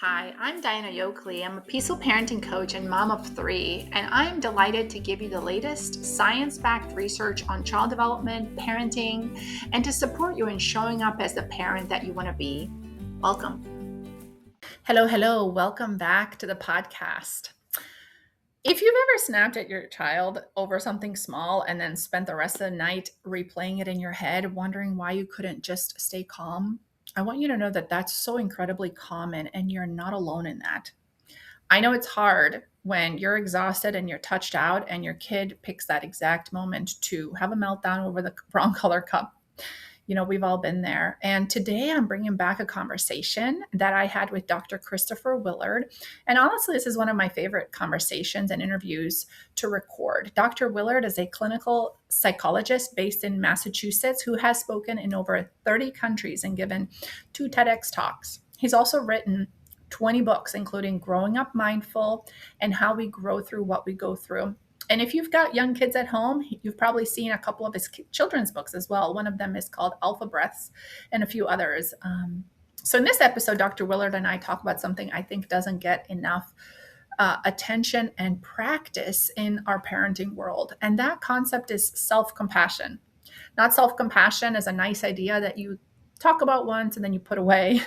Hi, I'm Diana Yoakley. I'm a peaceful parenting coach and mom of three, and I'm delighted to give you the latest science backed research on child development, parenting, and to support you in showing up as the parent that you want to be. Welcome. Hello. Welcome back to the podcast. If you've ever snapped at your child over something small and then spent the rest of the night replaying it in your head, wondering why you couldn't just stay calm, I want you to know that that's so incredibly common and you're not alone in that. I know it's hard when you're exhausted and you're touched out and your kid picks that exact moment to have a meltdown over the wrong color cup. We've all been there. And today I'm bringing back a conversation that I had with Dr. Christopher Willard. And honestly, this is one of my favorite conversations and interviews to record. Dr. Willard is a clinical psychologist based in Massachusetts who has spoken in over 30 countries and given 2 TEDx talks. He's also written 20 books, including Growing Up Mindful and How We Grow Through What We Go Through. And if you've got young kids at home, you've probably seen a couple of his children's books as well. One of them is called Alpha Breaths and a few others. So in this episode, Dr. Willard and I talk about something I think doesn't get enough attention and practice in our parenting world. And that concept is self-compassion. Not self-compassion as a nice idea that you talk about once and then you put away,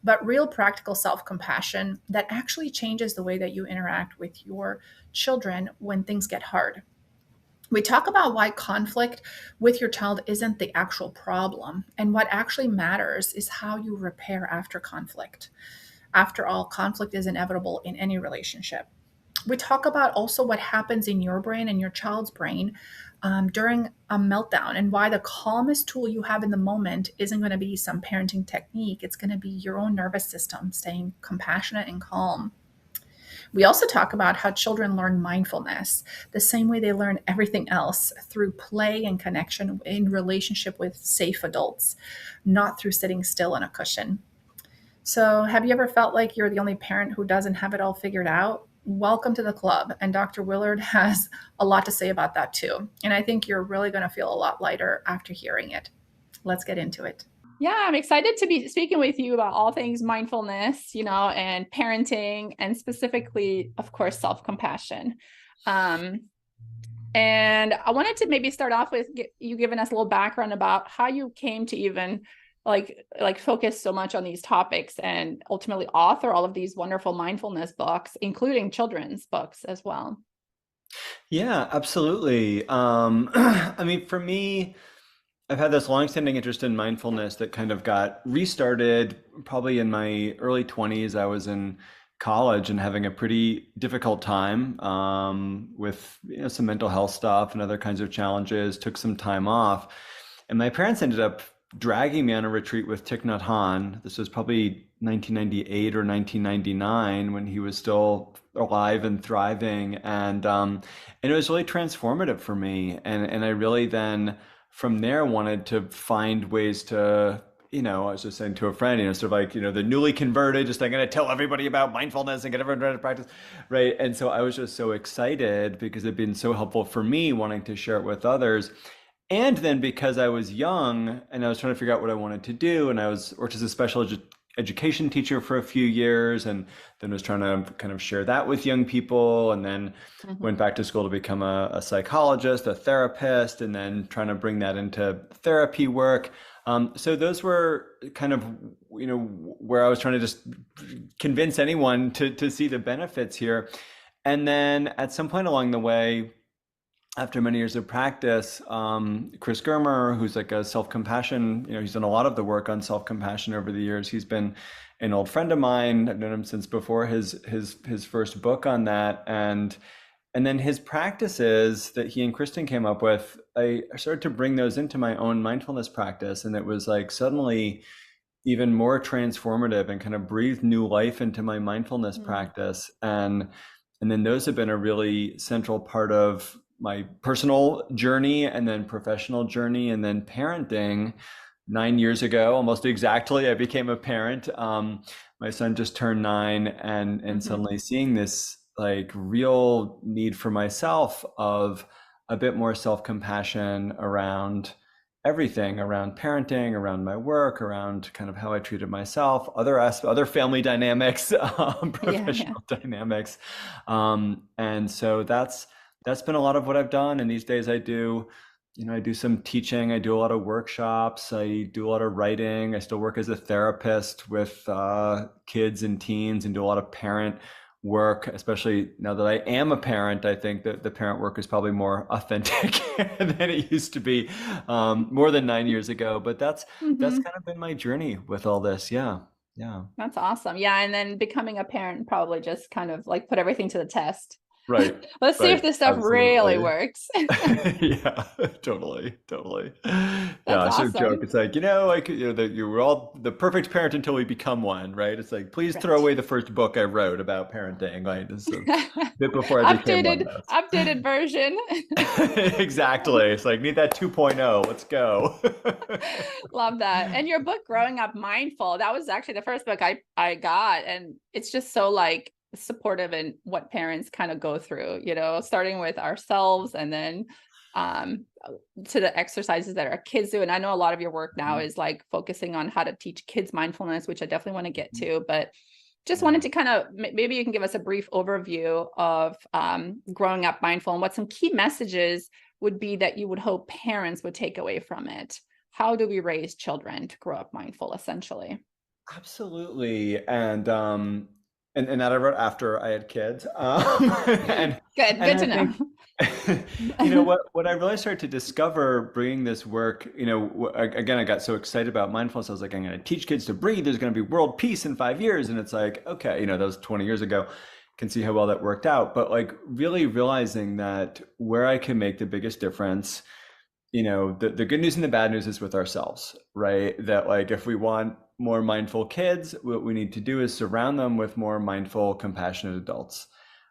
but real practical self-compassion that actually changes the way that you interact with your children when things get hard. We talk about why conflict with your child isn't the actual problem, and what actually matters is how you repair after conflict. After all, conflict is inevitable in any relationship. We talk about also what happens in your brain and your child's brain during a meltdown, and why the calmest tool you have in the moment isn't going to be some parenting technique. It's going to be your own nervous system staying compassionate and calm. We also talk about how children learn mindfulness the same way they learn everything else, through play and connection in relationship with safe adults, not through sitting still on a cushion. So, have you ever felt like you're the only parent who doesn't have it all figured out? Welcome to the club. And Dr. Willard has a lot to say about that too. And I think you're really going to feel a lot lighter after hearing it. Let's get into it. Yeah, I'm excited to be speaking with you about all things mindfulness, and parenting, and specifically, of course, self-compassion. And I wanted to maybe start off with you giving us a little background about how you came to even like focus so much on these topics and ultimately author all of these wonderful mindfulness books, including children's books as well. Yeah, absolutely. For me, I've had this longstanding interest in mindfulness that kind of got restarted probably in my early 20s. I was in college and having a pretty difficult time with some mental health stuff and other kinds of challenges, took some time off. And my parents ended up dragging me on a retreat with Thich Nhat Hanh. This was probably 1998 or 1999 when he was still alive and thriving. And it was really transformative for me. And I really then from there wanted to find ways to, I was just saying to a friend, sort of like, the newly converted, just I'm going to tell everybody about mindfulness and get everyone to practice, right? And so I was just so excited because it'd been so helpful for me wanting to share it with others. And then because I was young and I was trying to figure out what I wanted to do, and I worked as a special education teacher for a few years, and then was trying to kind of share that with young people, and then went back to school to become a psychologist, a therapist, and then trying to bring that into therapy work. So those were kind of, where I was trying to just convince anyone to see the benefits here. And then at some point along the way, after many years of practice, Chris Germer, who's like a self-compassion, he's done a lot of the work on self-compassion over the years. He's been an old friend of mine. I've known him since before his first book on that. And then his practices that he and Kristen came up with, I started to bring those into my own mindfulness practice. And it was like suddenly even more transformative and kind of breathed new life into my mindfulness practice. And then those have been a really central part of my personal journey and then professional journey, and then parenting. 9 years ago, almost exactly, I became a parent. My son just turned 9, and suddenly seeing this like real need for myself of a bit more self-compassion around everything around parenting, around my work, around kind of how I treated myself, other family dynamics, Yeah, yeah. professional dynamics. And so that's been a lot of what I've done. And these days I do some teaching, I do a lot of workshops, I do a lot of writing. I still work as a therapist with kids and teens and do a lot of parent work, especially now that I am a parent. I think that the parent work is probably more authentic than it used to be more than 9 years ago. But that's Hmm. kind of been my journey with all this. Yeah, yeah, That's awesome. Yeah. And then becoming a parent probably just kind of like put everything to the test. right, Let's see if right, this stuff really absolutely. works. Yeah, totally, totally. Yeah, That's I sort of joke. awesome. It's like, I could, that you were all the perfect parent until we become one, right? It's like, please throw Right. away the first book I wrote about parenting, right? It's a bit before I became one. Updated, updated version. Exactly. It's like, need that 2.0. Let's go. Love that. And your book, Growing Up Mindful, that was actually the first book I got. And it's just so like supportive in what parents kind of go through, starting with ourselves and then um, to the exercises that our kids do. And I know a lot of your work now is like focusing on how to teach kids mindfulness, which I definitely want to get to, but just wanted Yeah. to kind of maybe you can give us a brief overview of growing up mindful and what some key messages would be that you would hope parents would take away from it. How do we raise children to grow up mindful, essentially? Absolutely. And that I wrote after I had kids. And Good, and good I to know. think what I really started to discover bringing this work, again, I got so excited about mindfulness. I was like, I'm going to teach kids to breathe. There's going to be world peace in 5 years. And it's like, okay, that was 20 years ago. Can see how well that worked out. But like really realizing that where I can make the biggest difference, the good news and the bad news is with ourselves, right? That like if we want more mindful kids, what we need to do is surround them with more mindful, compassionate adults,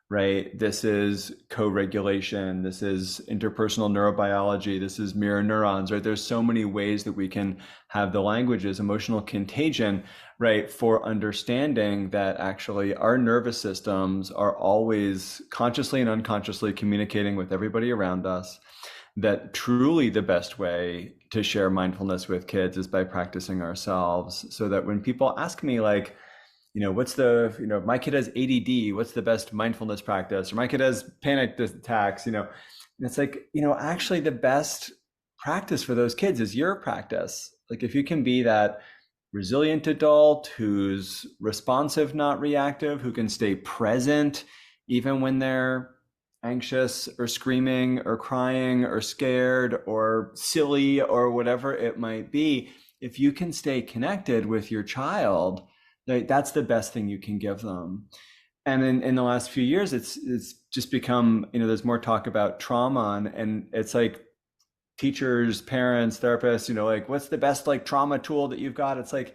right? This is co-regulation, this is interpersonal neurobiology, this is mirror neurons, right? There's so many ways that we can have the languages, emotional contagion, right? For understanding that actually our nervous systems are always consciously and unconsciously communicating with everybody around us, that truly the best way to share mindfulness with kids is by practicing ourselves, so that when people ask me like, my kid has ADD, what's the best mindfulness practice, or my kid has panic attacks, it's like, actually the best practice for those kids is your practice. Like if you can be that resilient adult who's responsive, not reactive, who can stay present even when they're anxious or screaming or crying or scared or silly or whatever it might be, if you can stay connected with your child, that's the best thing you can give them. And in the last few years, it's just become, there's more talk about trauma, and it's like teachers, parents, therapists, like what's the best like trauma tool that you've got? It's like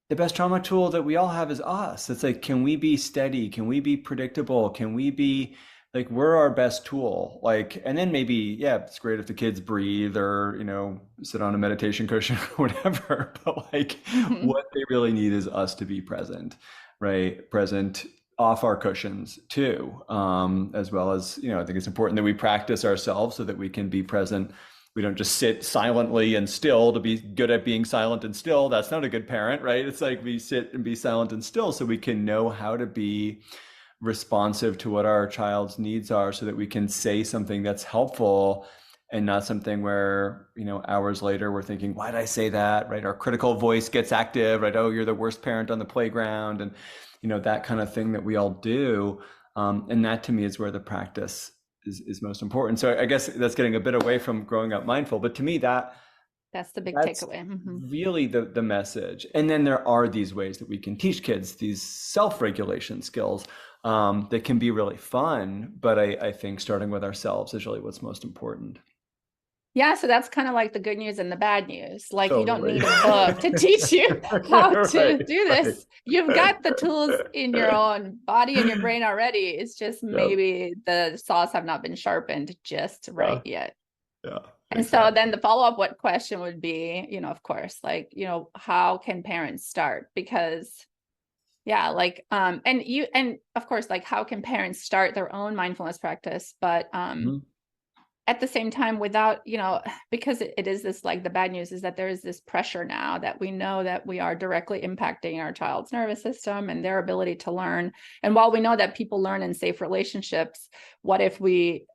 the best trauma tool that we all have is us. It's like, can we be steady? Can we be predictable? Can we be like, we're our best tool? Like, and then maybe, yeah, it's great if the kids breathe or, sit on a meditation cushion or whatever. But like, Mhm. what they really need is us to be present, right? Present off our cushions too, as well as, I think it's important that we practice ourselves so that we can be present. We don't just sit silently and still to be good at being silent and still. That's not a good parent, right? It's like we sit and be silent and still so we can know how to be responsive to what our child's needs are, so that we can say something that's helpful and not something where, hours later we're thinking, why did I say that, right? Our critical voice gets active, right? Oh, you're the worst parent on the playground, and, that kind of thing that we all do. And that to me is where the practice is most important. So I guess that's getting a bit away from growing up mindful, but to me That's the big that's takeaway. Hmm. really the message. And then there are these ways that we can teach kids these self-regulation skills that can be really fun. But I think starting with ourselves is really what's most important. Yeah, so that's kind of like the good news and the bad news. Like you don't Totally. need a book to teach you how to Right, do right. this. You've got the tools in your own body and your brain already. It's just Yeah, maybe the saws have not been sharpened just right yeah, yet. yeah, And so then exactly. the follow-up what question would be, of course, like, how can parents start? Because yeah, like and of course, like how can parents start their own mindfulness practice? But Mhm. at the same time, without, because it is this, like, the bad news is that there is this pressure now that we know that we are directly impacting our child's nervous system and their ability to learn. And while we know that people learn in safe relationships, what if we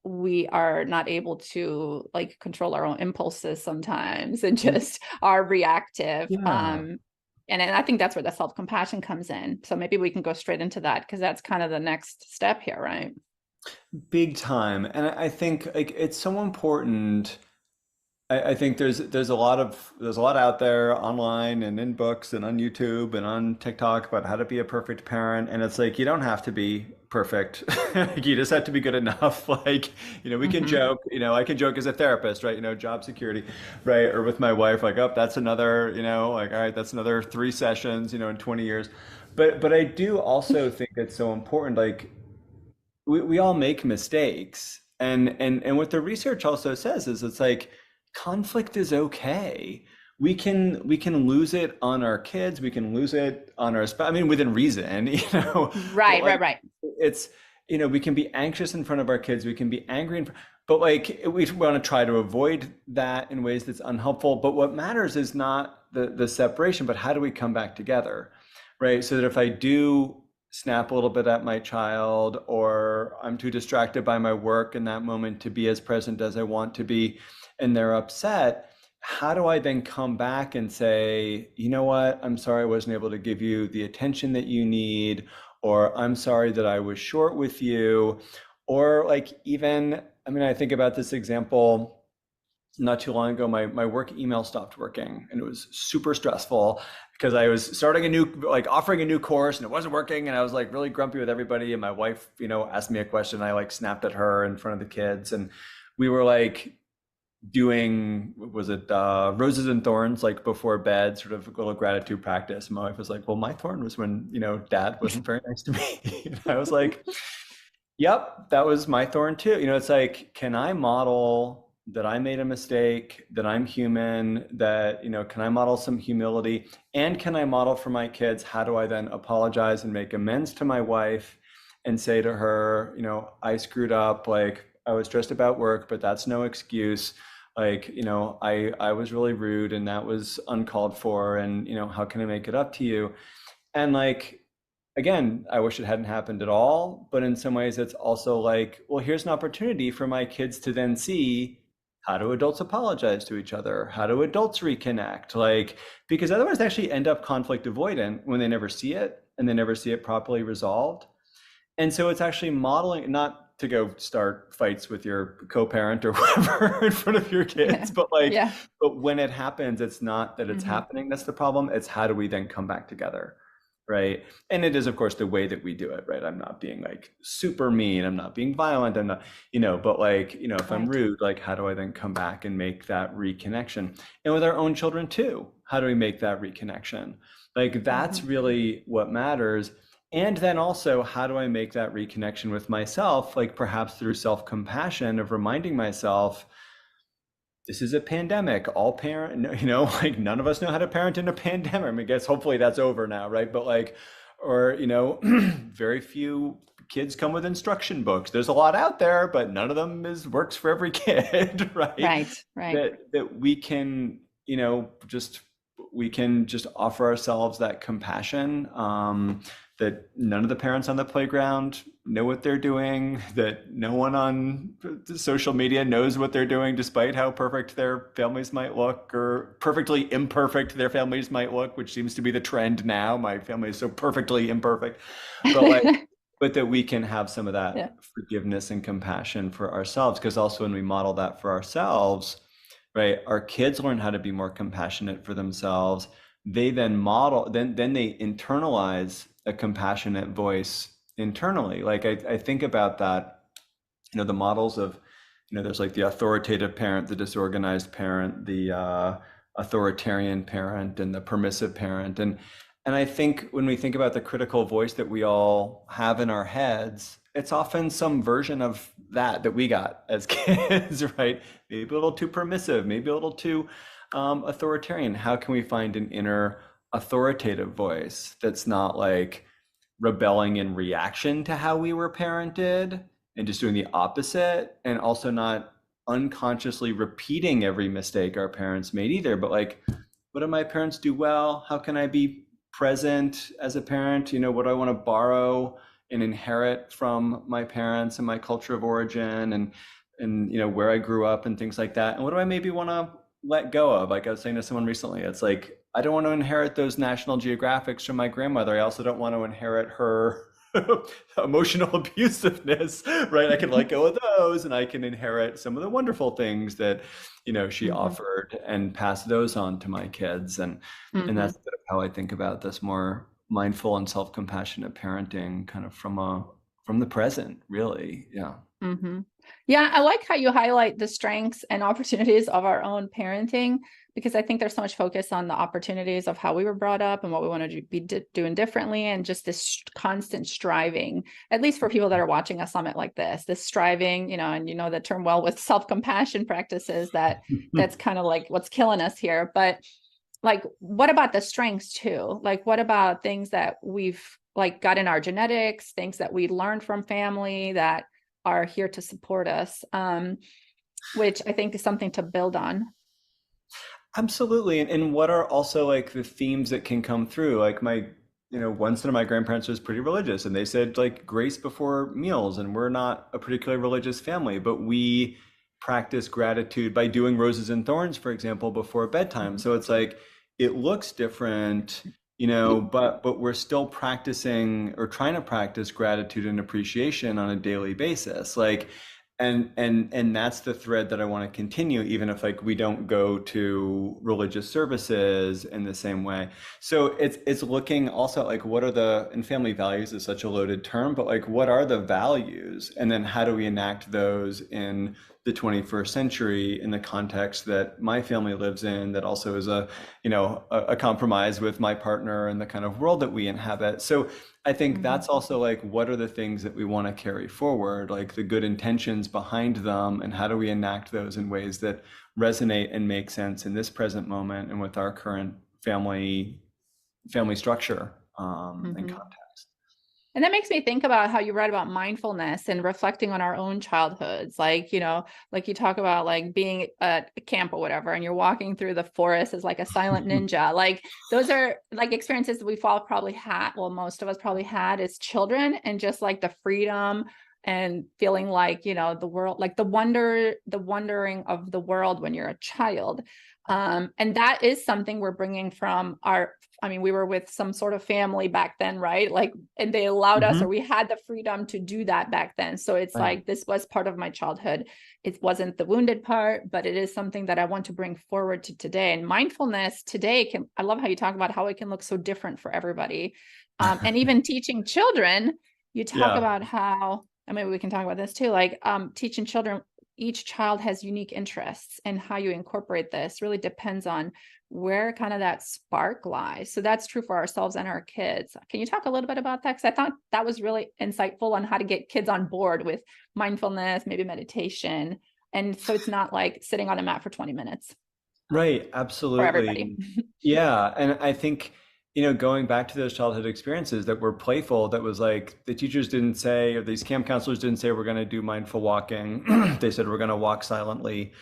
are not able to, like, control our own impulses sometimes and just are reactive? Yeah. And I think that's where the self-compassion comes in. So maybe we can go straight into that, because that's kind of the next step here, right? Big time. And I think like it's so important. I think there's a lot out there online and in books and on YouTube and on TikTok about how to be a perfect parent. And it's like you don't have to be perfect. You just have to be good enough. Like, we can Hmm. joke, I can joke as a therapist, right? Job security, right? Or with my wife, like, oh, that's another, like, all right, that's another 3 sessions, in 20 years. But I do also think it's so important, like we all make mistakes, and what the research also says is it's like conflict is okay. We can lose it on our kids, we can lose it on our spouse, I mean within reason, but Right, right, like right. it's we can be anxious in front of our kids, we can be angry but like we want to try to avoid that in ways that's unhelpful. But what matters is not the separation, but how do we come back together, right? So that if I do snap a little bit at my child, or I'm too distracted by my work in that moment to be as present as I want to be, and they're upset, how do I then come back and say, you know what, I'm sorry I wasn't able to give you the attention that you need, or I'm sorry that I was short with you, or like even, I mean, I think about this example not too long ago. My work email stopped working, and it was super stressful because I was starting like offering a new course, and it wasn't working, and I was like really grumpy with everybody. And my wife, asked me a question. I like snapped at her in front of the kids, and we were like doing, was it roses and thorns, like before bed, sort of a little gratitude practice. And my wife was like, well, my thorn was when, dad wasn't very nice to me. And I was like, yep, that was my thorn too. It's like, can I model that I made a mistake, that I'm human, that, can I model some humility? And can I model for my kids, how do I then apologize and make amends to my wife and say to her, I screwed up, like I was stressed about work, but that's no excuse. Like, I was really rude and that was uncalled for. And, how can I make it up to you? And like, again, I wish it hadn't happened at all, but in some ways it's also like, well, here's an opportunity for my kids to then see, how do adults apologize to each other? How do adults reconnect? Like, because otherwise they actually end up conflict avoidant when they never see it and they never see it properly resolved. And so it's actually modeling, not to go start fights with your co-parent or whoever in front of your Yeah. kids, but like, Yeah. but when it happens, it's not that it's Hmm. happening that's the problem. It's how do we then come back together, right? And it is, of course, the way that we do it, right? I'm not being like super mean, I'm not being violent, I'm not, but like, if I'm Right. rude, like how do I then come back and make that reconnection? And with our own children too, how do we make that reconnection? Like that's Hmm. really what matters. And then also, how do I make that reconnection with myself? Like perhaps through self-compassion of reminding myself, this is a pandemic. All parent, like none of us know how to parent in a pandemic. I mean, I guess hopefully that's over now, right? But like, or, very few kids come with instruction books. There's a lot out there, but none of them works for every kid, right? Right. Right. That we can, just we can just offer ourselves that compassion, that none of the parents on the playground know what they're doing, that no one on social media knows what they're doing, despite how perfect their families might look, or perfectly imperfect their families might look, which seems to be the trend now. My family is so perfectly imperfect. But like, but that we can have some of Yeah. that forgiveness and compassion for ourselves, because also when we model that for ourselves, right, our kids learn how to be more compassionate for themselves. They then model, then they internalize a compassionate voice internally. Like I think about that, the models of, there's like the authoritative parent, the disorganized parent, the authoritarian parent, and the permissive parent. And I think when we think about the critical voice that we all have in our heads, it's often some version of that we got as kids, right? Maybe a little too permissive, maybe a little too authoritarian. How can we find an inner authoritative voice that's not like rebelling in reaction to how we were parented and just doing the opposite, and also not unconsciously repeating every mistake our parents made either, but like, what do my parents do well? How can I be present as a parent? What do I want to borrow and inherit from my parents and my culture of origin, and where I grew up and things like that? And what do I maybe want to let go of? Like I was saying to someone recently, it's like, I don't want to inherit those National Geographics from my grandmother. I also don't want to inherit her emotional abusiveness, right? I can let go of those, and I can inherit some of the wonderful things that she Hmm. offered, and pass those on to my kids. And Hmm. that's a bit of how I think about this more mindful and self-compassionate parenting, kind of from the present, really. Yeah. Hmm. Yeah, I like how you highlight the strengths and opportunities of our own parenting, because I think there's so much focus on the opportunities of how we were brought up and what we want to be doing differently, and just this constant striving, at least for people that are watching a summit like this striving, and the term well with self-compassion practices, that's kind of like what's killing us here. But like, what about the strengths too? Like, what about things that we've like got in our genetics, things that we learned from family that are here to support us, which I think is something to build on. Absolutely. And what are also like the themes that can come through? Like one set of my grandparents was pretty religious, and they said like grace before meals. And we're not a particularly religious family, but we practice gratitude by doing roses and thorns, for example, before bedtime. So it's like, it looks different, but we're still practicing, or trying to practice, gratitude and appreciation on a daily basis. Like, and that's the thread that I want to continue, even if like we don't go to religious services in the same way. So it's looking also at like, what are and family values is such a loaded term, but like, what are the values, and then how do we enact those in the 21st century, in the context that my family lives in, that also is a compromise with my partner and the kind of world that we inhabit. So I think Mhm. that's also like, what are the things that we want to carry forward, like the good intentions behind them, and how do we enact those in ways that resonate and make sense in this present moment and with our current family structure, and Mhm. context. And that makes me think about how you write about mindfulness and reflecting on our own childhoods. Like, like you talk about like being at a camp or whatever, and you're walking through the forest as like a silent ninja. Like, those are like experiences that we've all probably had. Well, most of us probably had as children, and just like the freedom and feeling like, the world, like the wondering of the world when you're a child. And that is something we're bringing from I mean, we were with some sort of family back then, right? Like, and they allowed us, or Hmm. we had the freedom to do that back then. So it's Right. like, this was part of my childhood. It wasn't the wounded part, but it is something that I want to bring forward to today. And mindfulness today I love how you talk about how it can look so different for everybody. And even teaching children, you talk Yeah. about how, and maybe we can talk about this too, like teaching children, each child has unique interests, and how you incorporate this really depends on where kind of that spark lies. So that's true for ourselves and our kids. Can you talk a little bit about that? Because I thought that was really insightful on how to get kids on board with mindfulness, maybe meditation. And so it's not like sitting on a mat for 20 minutes Right, for everybody. absolutely. Yeah, and I think, going back to those childhood experiences that were playful, that was like, the teachers didn't say, or these camp counselors didn't say, we're going to do mindful walking. They said, we're going to walk silently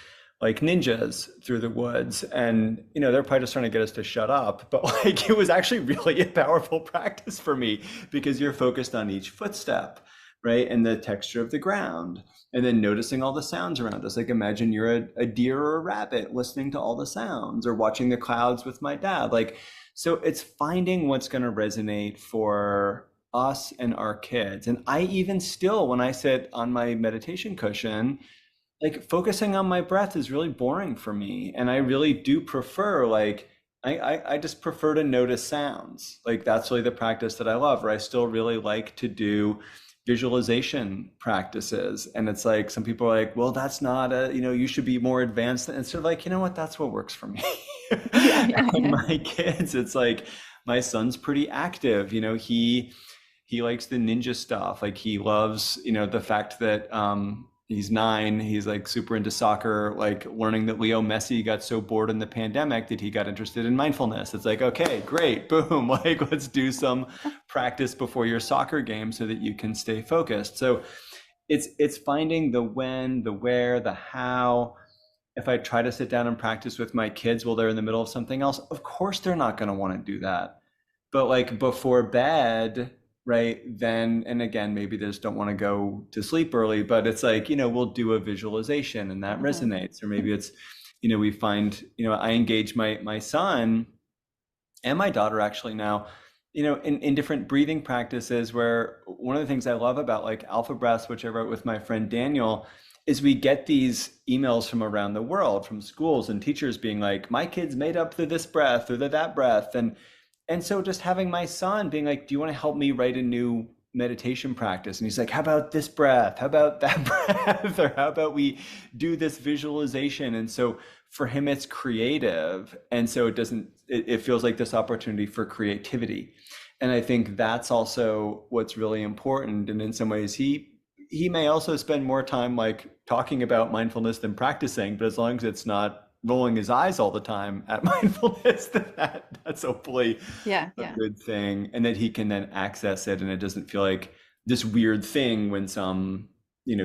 like ninjas through the woods. And, they're probably just trying to get us to shut up. But like, it was actually really a powerful practice for me, because you're focused on each footstep, right? And the texture of the ground, and then noticing all the sounds around us. Like, imagine you're a deer or a rabbit listening to all the sounds, or watching the clouds with my dad. Like, so it's finding what's going to resonate for us and our kids. And I even still, when I sit on my meditation cushion, like, focusing on my breath is really boring for me. And I really do prefer, like, I just prefer to notice sounds. Like, that's really the practice that I love. Or I still really like to do visualization practices. And it's like, some people are like, well, that's not you should be more advanced. And sort of like, that's what works for me. Yeah, yeah, And yeah. my kids, it's like, my son's pretty active. He likes the ninja stuff. Like, he loves, the fact that he's 9. He's like super into soccer, like learning that Leo Messi got so bored in the pandemic that he got interested in mindfulness. It's like, okay, great, boom, like, let's do some practice before your soccer game so that you can stay focused. So it's finding the when, the where, the how. If I try to sit down and practice with my kids while they're in the middle of something else, of course they're not going to want to do that. But like before bed, right? Then, and again, maybe they just don't want to go to sleep early, but it's like, we'll do a visualization and that Mhm. resonates. Or maybe it's, we find, I engage my son and my daughter actually now, in different breathing practices, where one of the things I love about like alpha breaths, which I wrote with my friend Daniel, is we get these emails from around the world, from schools and teachers being like, my kid's made up the this breath or the that breath. And so just having my son being like, do you want to help me write a new meditation practice? And he's like, how about this breath? How about that breath? Or how about we do this visualization? And so for him, it's creative. And so it feels like this opportunity for creativity. And I think that's also what's really important. And in some ways, he may also spend more time like talking about mindfulness than practicing, but as long as it's not rolling his eyes all the time at mindfulness, that's hopefully Yeah, a yeah. good thing, and that he can then access it, and it doesn't feel like this weird thing when some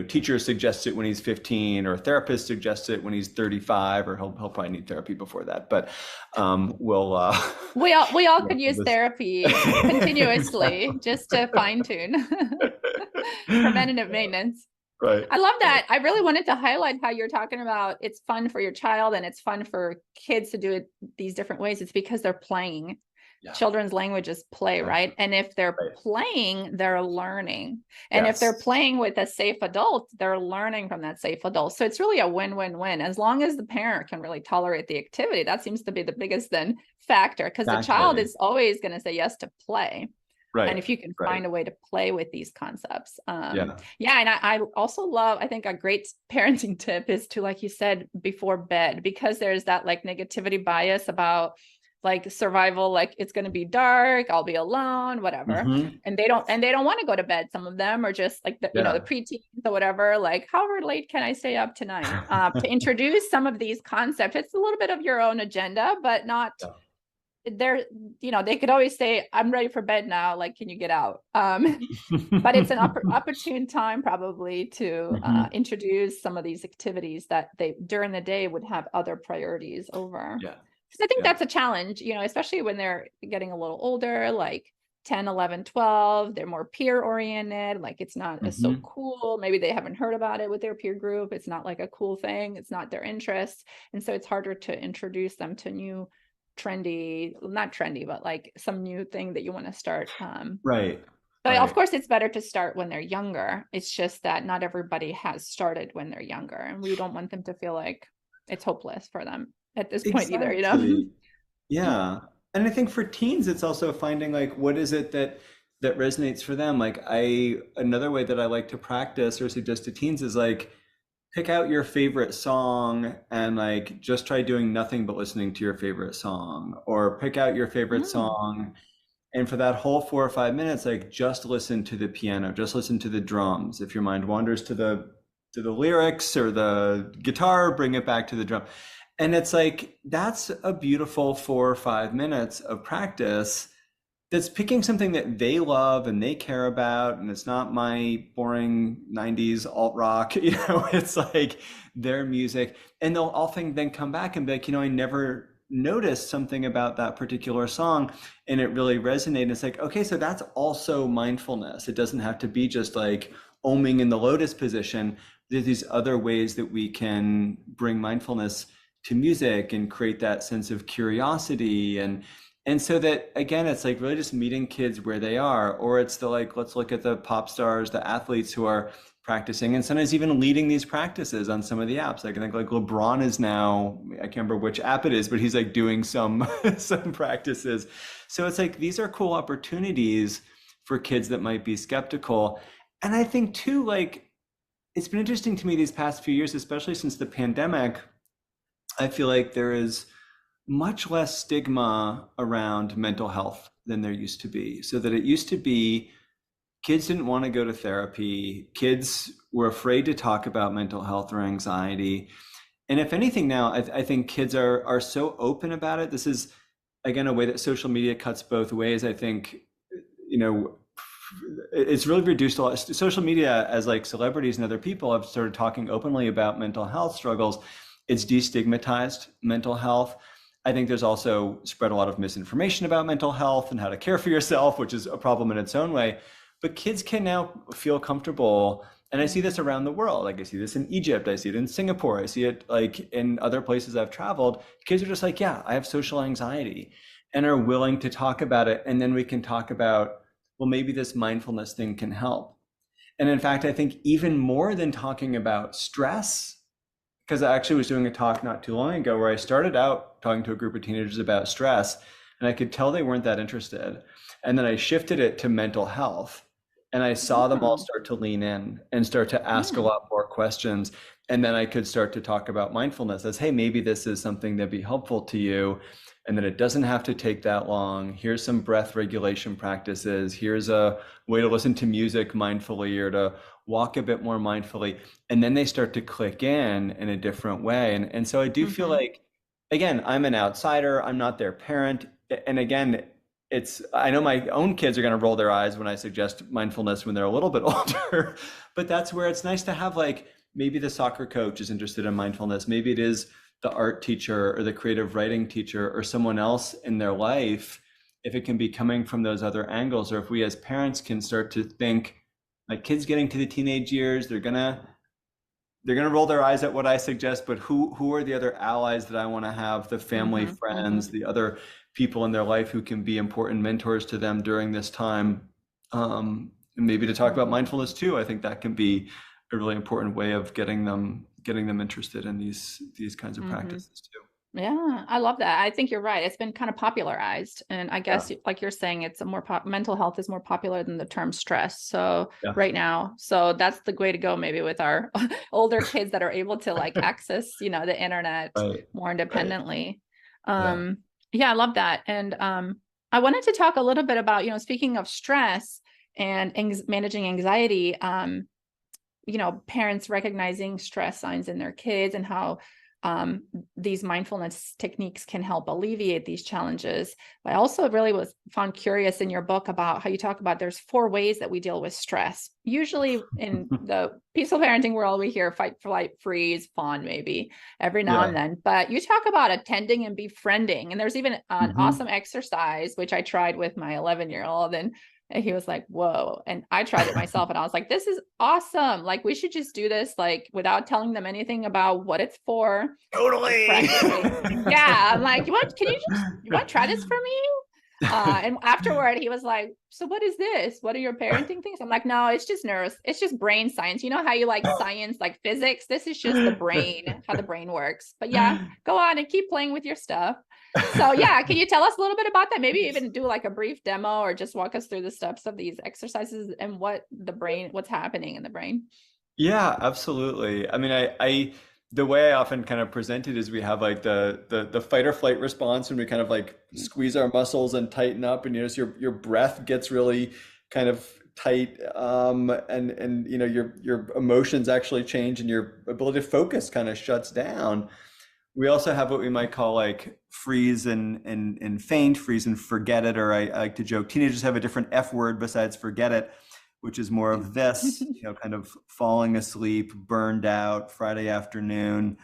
teacher suggests it when he's 15, or a therapist suggests it when he's 35, or he'll probably need therapy before that, but we'll We all we'll could use just therapy continuously just to fine tune preventative maintenance. right, I love right, that. I really wanted to highlight how you're talking about it's fun for your child and it's fun for kids to do it these different ways. It's because they're playing. yeah, Children's language is play, right? absolutely, And if they're right, playing, they're learning. And if they're yes, playing with a safe adult, they're learning from that safe adult. So it's really a win-win-win. As long as the parent can really tolerate the activity, that seems to be the biggest then factor, because the child exactly, is always going to say yes to play. And right, if you can right, find a way to play with these concepts. yeah, Yeah. And I also love, I think a great parenting tip is to, like you said, before bed, because there's that like negativity bias about like survival, like it's going to be dark, I'll be alone, whatever. hmm, And they don't want to go to bed. Some of them are just like the yeah, preteens or whatever, like however late can I stay up tonight? To introduce some of these concepts, it's a little bit of your own agenda, but not yeah. they're they could always say, I'm ready for bed now, like can you get out? But it's an opportune time probably to Mhm. introduce some of these activities that they during the day would have other priorities over, Yeah, because I think yeah. that's a challenge, especially when they're getting a little older, like 10, 11, 12. They're more peer oriented, like it's not as so Hmm. cool, maybe they haven't heard about it with their peer group, it's not like a cool thing, it's not their interest, and so it's harder to introduce them to new trendy, not trendy, but like some new thing that you want to start. Right, But of right. course it's better to start when they're younger, it's just that not everybody has started when they're younger, and we don't want them to feel like it's hopeless for them at this point either. Exactly. Yeah. And I think for teens, it's also finding like what is it that resonates for them. Like another way that I like to practice or suggest to teens is like pick out your favorite song and like just try doing nothing but listening to your favorite song, or pick out your favorite Mm. song and for that whole 4 or 5 minutes, like just listen to the piano, just listen to the drums. If your mind wanders to the lyrics or the guitar, bring it back to the drum. And it's like that's a beautiful 4 or 5 minutes of practice that's picking something that they love and they care about, and it's not my boring 90s alt rock. It's like their music, and they'll often then come back and be like, I never noticed something about that particular song and it really resonated. It's like, okay, so that's also mindfulness. It doesn't have to be just like oming in the lotus position. There's these other ways that we can bring mindfulness to music and create that sense of curiosity, and so that again, it's like really just meeting kids where they are, or it's the like, let's look at the pop stars, the athletes who are practicing, and sometimes even leading these practices on some of the apps. Like I think like LeBron is now, I can't remember which app it is, but he's like doing some some practices. So it's like these are cool opportunities for kids that might be skeptical. And I think too, like it's been interesting to me these past few years, especially since the pandemic. I feel like there is much less stigma around mental health than there used to be. So that it used to be kids didn't want to go to therapy, kids were afraid to talk about mental health or anxiety. And if anything now, I think kids are so open about it. This is again a way that social media cuts both ways. I think, you know, it's really reduced a lot. Social media, as like celebrities and other people have started talking openly about mental health struggles, it's destigmatized mental health. I think there's also spread a lot of misinformation about mental health and how to care for yourself, which is a problem in its own way. But kids can now feel comfortable. And I see this around the world. Like I see this in Egypt, I see it in Singapore, I see it like in other places I've traveled. Kids are just like, yeah, I have social anxiety, and are willing to talk about it. And then we can talk about, well, maybe this mindfulness thing can help. And in fact, I think even more than talking about stress, because I actually was doing a talk not too long ago where I started out talking to a group of teenagers about stress, and I could tell they weren't that interested. And then I shifted it to mental health, and I saw them all Mm, start to lean in and start to ask a yeah. lot more questions. And then I could start to talk about mindfulness as, hey, maybe this is something that'd be helpful to you. And then it doesn't have to take that long. Here's some breath regulation practices. Here's a way to listen to music mindfully or to walk a bit more mindfully. And then they start to click in a different way. And so I do feel Hmm. like, again, I'm an outsider. I'm not their parent. And again, I know my own kids are going to roll their eyes when I suggest mindfulness when they're a little bit older, but that's where it's nice to have, like, maybe the soccer coach is interested in mindfulness. Maybe it is the art teacher or the creative writing teacher or someone else in their life, if it can be coming from those other angles, or if we as parents can start to think, my kids getting to the teenage years, they're gonna roll their eyes at what I suggest, but who are the other allies that I want to have, the family, Hmm. Hmm. friends, the other people in their life who can be important mentors to them during this time. And maybe to talk about Hmm. mindfulness too. I think that can be a really important way of getting them interested in these kinds of Hmm. practices too. Yeah, I love that. I think you're right. It's been kind of popularized. And I Yeah, guess, like you're saying, it's a more mental health is more popular than the term stress. So yeah, right now, so that's the way to go, maybe with our older kids that are able to like access, the internet right, more right, independently. yeah. Um, yeah, I love that. And I wanted to talk a little bit about, speaking of stress and managing anxiety, parents recognizing stress signs in their kids and how these mindfulness techniques can help alleviate these challenges. I also really was found curious in your book about how you talk about there's 4 ways that we deal with stress. Usually in the peaceful parenting world, we hear fight, flight, freeze, fawn, maybe every now and Yeah. then. But you talk about attending and befriending. And there's even an Hmm. awesome exercise, which I tried with my 11-year-old. And he was like, whoa. And I tried it myself and I was like, this is awesome. Like, we should just do this, like, without telling them anything about what it's for, just Totally. practically. Yeah. I'm like, you want to try this for me? And afterward, he was like, so what is this? What are your parenting things? I'm like, no, it's just nerves. It's just brain science. You know how you like science, like physics? This is just the brain, how the brain works. But yeah, go on and keep playing with your stuff. So yeah, can you tell us a little bit about that? Maybe even do like a brief demo or just walk us through the steps of these exercises and what's happening in the brain. Yeah, absolutely. I mean, the way I often kind of present it is we have like the fight or flight response, and we kind of like squeeze our muscles and tighten up, and your breath gets really kind of tight, and your emotions actually change, and your ability to focus kind of shuts down. We also have what we might call like freeze and faint, freeze and forget it, or I like to joke, teenagers have a different F word besides forget it, which is more of this, kind of falling asleep, burned out, Friday afternoon.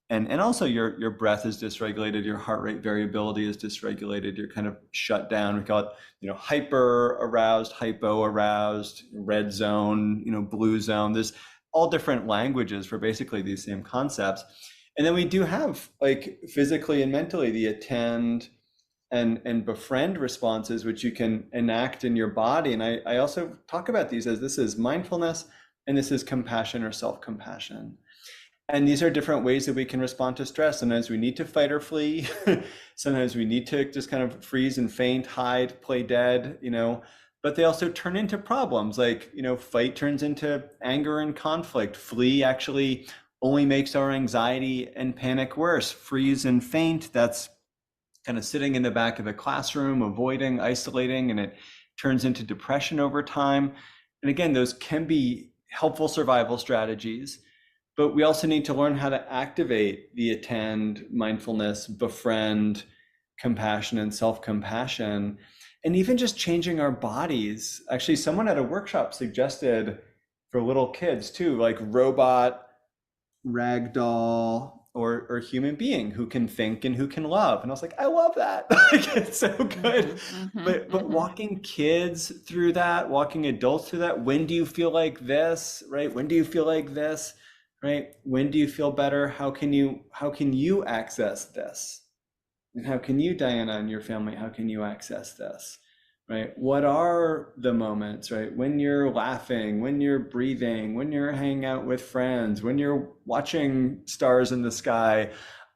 And also your breath is dysregulated, your heart rate variability is dysregulated, you're kind of shut down. We call it, hyper aroused, hypo aroused, red zone, blue zone. There's all different languages for basically these same concepts. And then we do have, like, physically and mentally, the attend and befriend responses, which you can enact in your body. And I also talk about these as, this is mindfulness and this is compassion or self-compassion. And these are different ways that we can respond to stress. Sometimes we need to fight or flee. Sometimes we need to just kind of freeze and faint, hide, play dead, but they also turn into problems. Like, fight turns into anger and conflict. Flee actually only makes our anxiety and panic worse. Freeze and faint, that's kind of sitting in the back of the classroom, avoiding, isolating, and it turns into depression over time. And again, those can be helpful survival strategies, but we also need to learn how to activate the attend, mindfulness, befriend, compassion, and self-compassion. and even just changing our bodies. Actually, someone at a workshop suggested for little kids too, like robot, ragdoll, or human being who can think and who can love. And I was like, I love that. Like, it's so good. But walking kids through that, walking adults through that, when do you feel like this, right? When do you feel like this, right? When do you feel better? How can you access this? And how can you, Diana, and your family, how can you access this? Right? What are the moments, right? When you're laughing, when you're breathing, when you're hanging out with friends, when you're watching stars in the sky.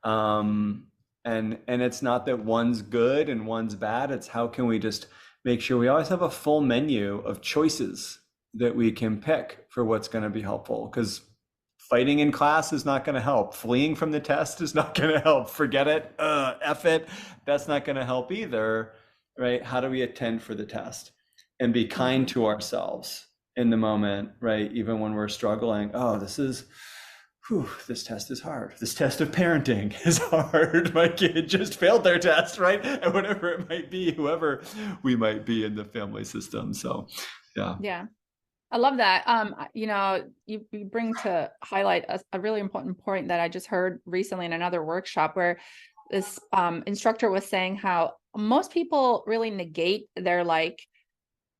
And it's not that one's good and one's bad. It's how can we just make sure we always have a full menu of choices that we can pick for what's going to be helpful. Because fighting in class is not going to help. Fleeing from the test is not going to help. Forget it. F it. That's not going to help either, right? How do we attend for the test and be kind to ourselves in the moment, right? Even when we're struggling. Oh, this test is hard. This test of parenting is hard. My kid just failed their test, right? And whatever it might be, whoever we might be in the family system. So, yeah. Yeah. I love that. You bring to highlight a really important point that I just heard recently in another workshop where this instructor was saying how most people really negate their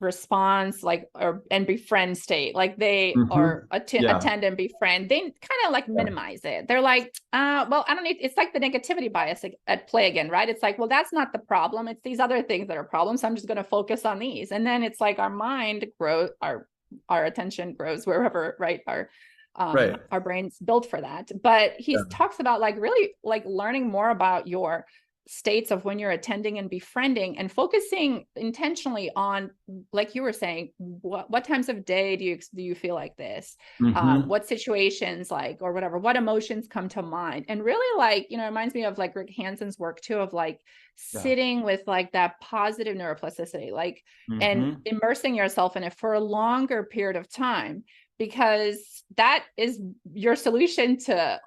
response, and befriend state, like they or Yeah. attend and befriend. They kind of minimize it. They're like, well, I don't need. It's like the negativity bias at play again, right? It's like, well, that's not the problem. It's these other things that are problems. So I'm just going to focus on these, and then it's like our mind grows, our attention grows wherever, right? Our brain's built for that. But he talks about really learning more about your states of when you're attending and befriending, and focusing intentionally on, like you were saying, what times of day do you feel like this? What situations, or whatever, what emotions come to mind? And really, it reminds me of Rick Hanson's work too, of sitting with that positive neuroplasticity, and immersing yourself in it for a longer period of time, because that is your solution to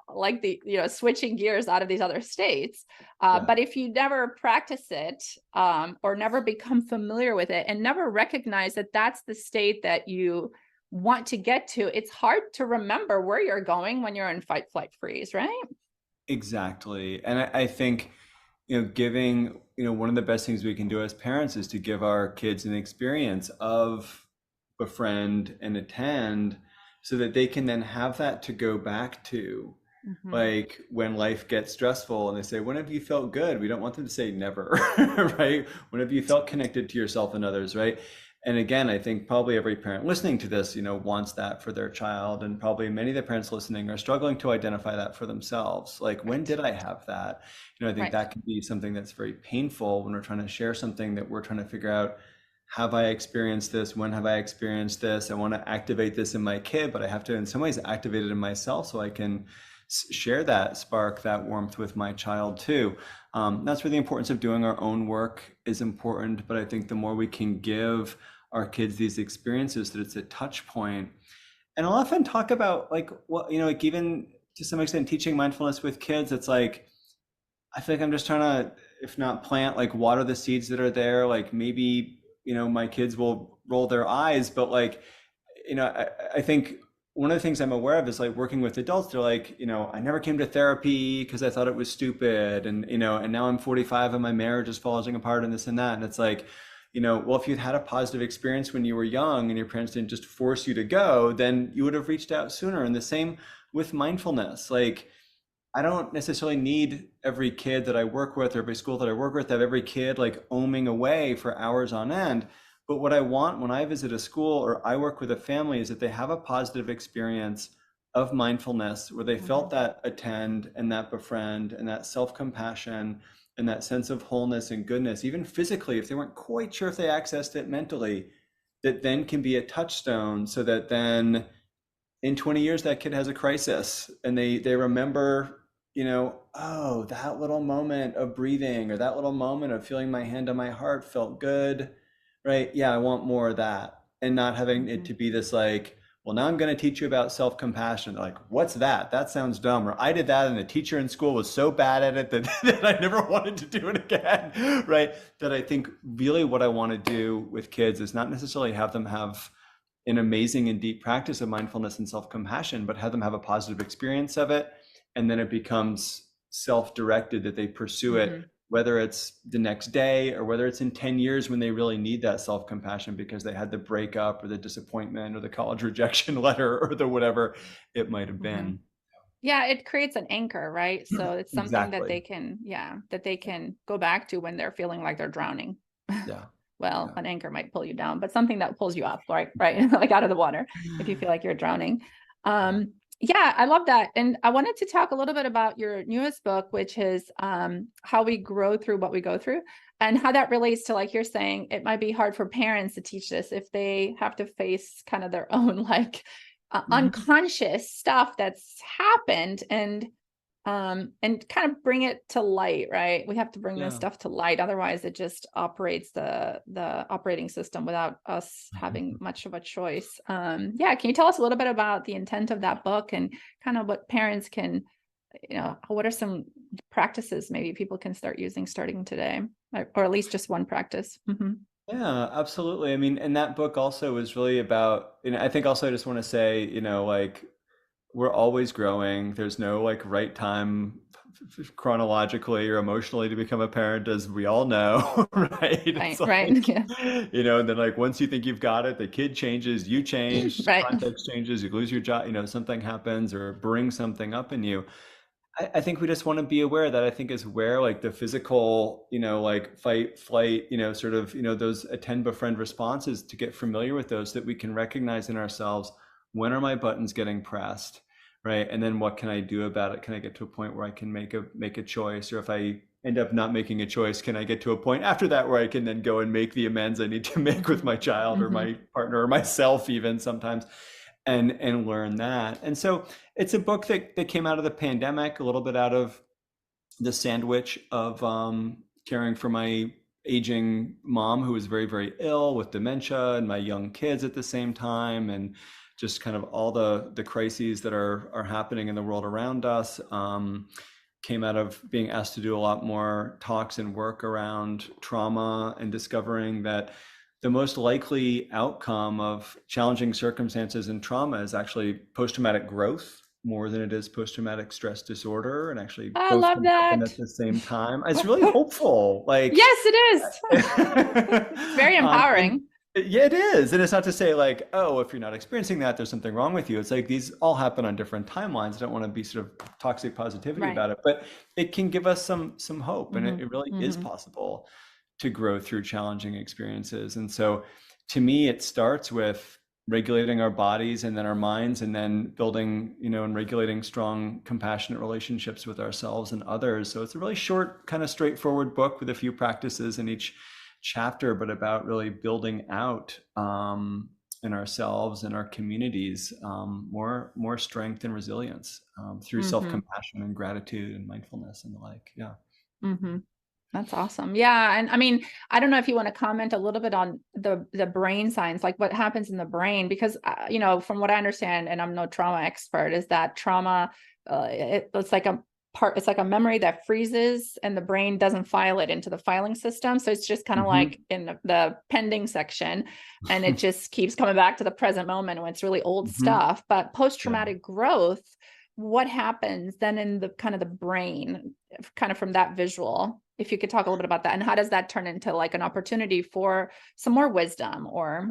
switching gears out of these other states. But if you never practice it, or never become familiar with it, and never recognize that that's the state that you want to get to, it's hard to remember where you're going when you're in fight, flight, freeze, right? Exactly. And I think, giving, one of the best things we can do as parents is to give our kids an experience of befriend and attend, so that they can then have that to go back to, like when life gets stressful and they say, when have you felt good? We don't want them to say never, right? When have you felt connected to yourself and others, right? And again, I think probably every parent listening to this, wants that for their child, and probably many of the parents listening are struggling to identify that for themselves. Like, when did I have that? I think that can be something that's very painful when we're trying to share something that we're trying to figure out. Have I experienced this? When have I experienced this? I want to activate this in my kid, but I have to, in some ways, activate it in myself so I can share that spark, that warmth with my child too. That's where the importance of doing our own work is important. But I think the more we can give our kids these experiences, that it's a touch point. And I'll often talk about even to some extent teaching mindfulness with kids. It's I feel like I'm just trying to, if not plant, water the seeds that are there. Maybe my kids will roll their eyes, but I think one of the things I'm aware of is working with adults. They're I never came to therapy because I thought it was stupid. And now I'm 45 and my marriage is falling apart and this and that. And it's well, if you'd had a positive experience when you were young and your parents didn't just force you to go, then you would have reached out sooner. And the same with mindfulness. I don't necessarily need every kid that I work with or every school that I work with to have every kid oming away for hours on end. But what I want when I visit a school or I work with a family is that they have a positive experience of mindfulness where they felt that attend and that befriend and that self-compassion and that sense of wholeness and goodness, even physically, if they weren't quite sure if they accessed it mentally, that then can be a touchstone, so that then in 20 years that kid has a crisis and they remember, oh, that little moment of breathing or that little moment of feeling my hand on my heart felt good, right? Yeah, I want more of that. And not having it to be this well, well, now I'm going to teach you about self-compassion. They're like, what's that? That sounds dumb. Or I did that and the teacher in school was so bad at it that, that I never wanted to do it again, right? That I think really what I want to do with kids is not necessarily have them have an amazing and deep practice of mindfulness and self-compassion, but have them have a positive experience of it. And then it becomes self-directed that they pursue it, Hmm. whether it's the next day or whether it's in 10 years when they really need that self-compassion because they had the breakup or the disappointment or the college rejection letter or the whatever it might have Hmm. been. Yeah, it creates an anchor, right? So it's something that Exactly. they can, yeah, that they can go back to when they're feeling like they're drowning. Yeah. Well, Yeah. an anchor might pull you down, but something that pulls you up, right? Right. Like out of the water if you feel like you're drowning. Yeah. Yeah, I love that. And I wanted to talk a little bit about your newest book, which is How We Grow Through What We Go Through, and how that relates to, like you're saying, it might be hard for parents to teach this if they have to face kind of their own like Mhm. unconscious stuff that's happened, and kind of bring it to light, right? We have to bring this Yeah. stuff to light, otherwise it just operates the operating system without us having much of a choice. Yeah, can you tell us a little bit about the intent of that book and kind of what parents can, what are some practices maybe people can start using starting today, or at least just one practice? Hmm. Yeah, absolutely. I mean, and that book also is really about, I think also I just want to say, like we're always growing. There's no like right time chronologically or emotionally to become a parent, as we all know, right? It's Right, right. like, Yeah. and then like once you think you've got it, the kid changes, you change, Right. context changes, you lose your job, something happens or brings something up in you. I think we just want to be aware that I think is where like the physical, like fight, flight, sort of, those attend, befriend responses, to get familiar with those, that we can recognize in ourselves, when are my buttons getting pressed, right? And then what can I do about it? Can I get to a point where I can make a choice? Or if I end up not making a choice, can I get to a point after that where I can then go and make the amends I need to make with Hmm. my child or Hmm. my partner or myself even sometimes, and learn that. And so it's a book that came out of the pandemic, a little bit out of the sandwich of caring for my aging mom who was very, very ill with dementia, and my young kids at the same time, and just kind of all the crises that are happening in the world around us. Came out of being asked to do a lot more talks and work around trauma, and discovering that the most likely outcome of challenging circumstances and trauma is actually post-traumatic growth more than it is post-traumatic stress disorder, and actually I both love can happen that. at the same time. It's really hopeful. Like, Yes, it is. It's very and empowering. yeah, it is. And it's not to say like, oh, if you're not experiencing that, there's something wrong with you. It's like these all happen on different timelines. I don't want to be sort of toxic positivity Right. about it, but it can give us some hope. And it, Hmm. it really is Hmm. possible to grow through challenging experiences. And so to me, it starts with regulating our bodies and then our minds, and then building, and regulating strong, compassionate relationships with ourselves and others. So it's a really short, kind of straightforward book with a few practices in each chapter, but about really building out in ourselves and our communities more strength and resilience through Hmm. self-compassion and gratitude and mindfulness and the like. Yeah. Hmm. That's awesome. Yeah. And I mean, I don't know if you want to comment a little bit on the brain science, like what happens in the brain, because from what I understand, and I'm no trauma expert, is that trauma, it's like it's like a memory that freezes and the brain doesn't file it into the filing system. So it's just kind of like Hmm. in the pending section, and it just keeps coming back to the present moment when it's really old Hmm. stuff. But Yeah. post-traumatic growth, what happens then in the kind of the brain, kind of from that visual, if you could talk a little bit about that, and how does that turn into like an opportunity for some more wisdom or.